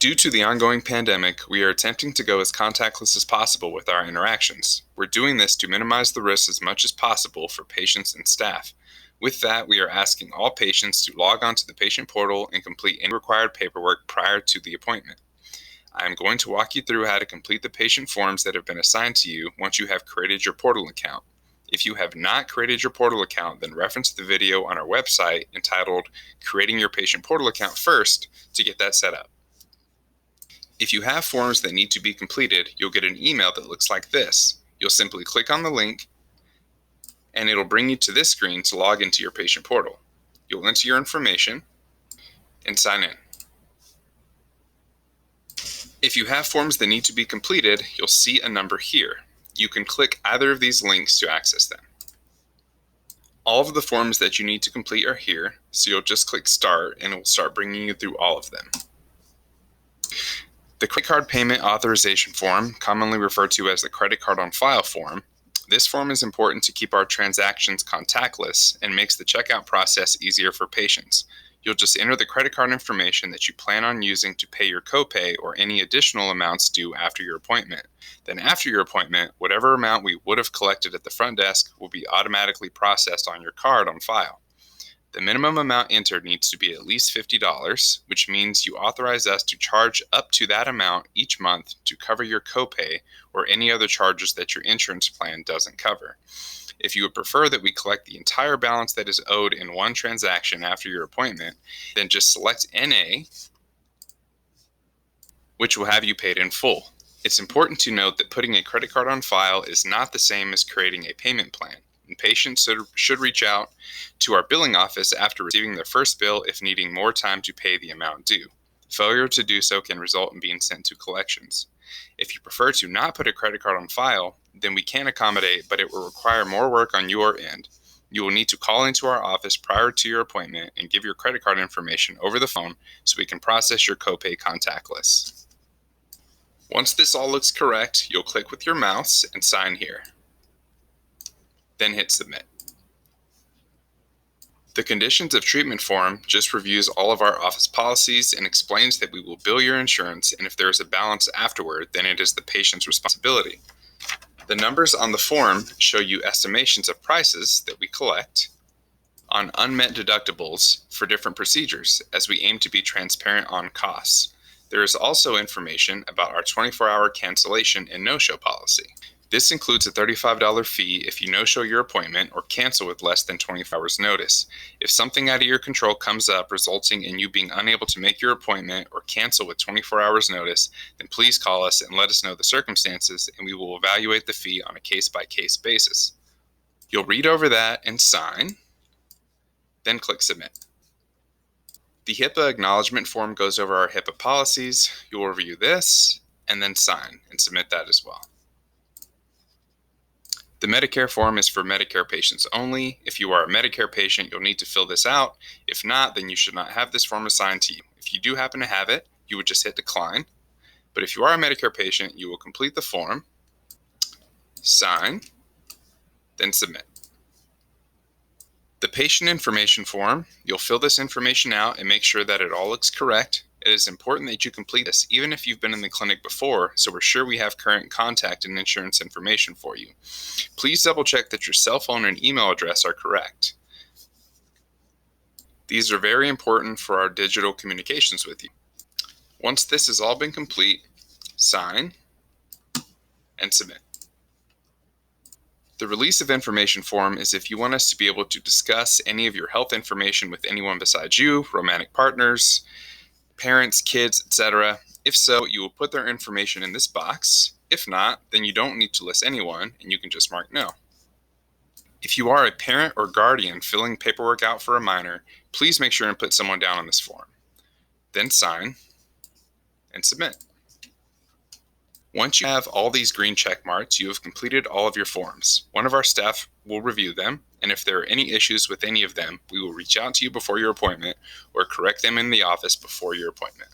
Due to the ongoing pandemic, we are attempting to go as contactless as possible with our interactions. We're doing this to minimize the risks as much as possible for patients and staff. With that, we are asking all patients to log onto the patient portal and complete any required paperwork prior to the appointment. I am going to walk you through how to complete the patient forms that have been assigned to you once you have created your portal account. If you have not created your portal account, then reference the video on our website entitled Creating Your Patient Portal Account first to get that set up. If you have forms that need to be completed, you'll get an email that looks like this. You'll simply click on the link and it'll bring you to this screen to log into your patient portal. You'll enter your information and sign in. If you have forms that need to be completed, you'll see a number here. You can click either of these links to access them. All of the forms that you need to complete are here, so you'll just click Start and it will start bringing you through all of them. The credit card payment authorization form, commonly referred to as the credit card on file form, this form is important to keep our transactions contactless and makes the checkout process easier for patients. You'll just enter the credit card information that you plan on using to pay your copay or any additional amounts due after your appointment. Then after your appointment, whatever amount we would have collected at the front desk will be automatically processed on your card on file. The minimum amount entered needs to be at least $50, which means you authorize us to charge up to that amount each month to cover your copay or any other charges that your insurance plan doesn't cover. If you would prefer that we collect the entire balance that is owed in one transaction after your appointment, then just select NA, which will have you paid in full. It's important to note that putting a credit card on file is not the same as creating a payment plan. And patients should reach out to our billing office after receiving their first bill if needing more time to pay the amount due. Failure to do so can result in being sent to collections. If you prefer to not put a credit card on file, then we can accommodate, but it will require more work on your end. You will need to call into our office prior to your appointment and give your credit card information over the phone so we can process your copay contactless. Once this all looks correct, you'll click with your mouse and sign here. Then hit submit. The conditions of treatment form just reviews all of our office policies and explains that we will bill your insurance, and if there is a balance afterward, then it is the patient's responsibility. The numbers on the form show you estimations of prices that we collect on unmet deductibles for different procedures, as we aim to be transparent on costs. There is also information about our 24-hour cancellation and no-show policy. This includes a $35 fee if you no-show your appointment or cancel with less than 24 hours notice. If something out of your control comes up resulting in you being unable to make your appointment or cancel with 24 hours notice, then please call us and let us know the circumstances, and we will evaluate the fee on a case-by-case basis. You'll read over that and sign, then click submit. The HIPAA acknowledgement form goes over our HIPAA policies. You will review this and then sign and submit that as well. The Medicare form is for Medicare patients only. If you are a Medicare patient, you'll need to fill this out. If not, then you should not have this form assigned to you. If you do happen to have it, you would just hit decline. But if you are a Medicare patient, you will complete the form, sign, then submit. The patient information form, you'll fill this information out and make sure that it all looks correct. It is important that you complete this even if you've been in the clinic before, so we're sure we have current contact and insurance information for you. Please double check that your cell phone and email address are correct. These are very important for our digital communications with you. Once this has all been complete, sign and submit. The release of information form is if you want us to be able to discuss any of your health information with anyone besides you, romantic partners, parents, kids, etc. If so, you will put their information in this box. If not, then you don't need to list anyone and you can just mark no. If you are a parent or guardian filling paperwork out for a minor, please make sure and put someone down on this form. Then sign and submit. Once you have all these green check marks, you have completed all of your forms. One of our staff will review them, and if there are any issues with any of them, we will reach out to you before your appointment or correct them in the office before your appointment.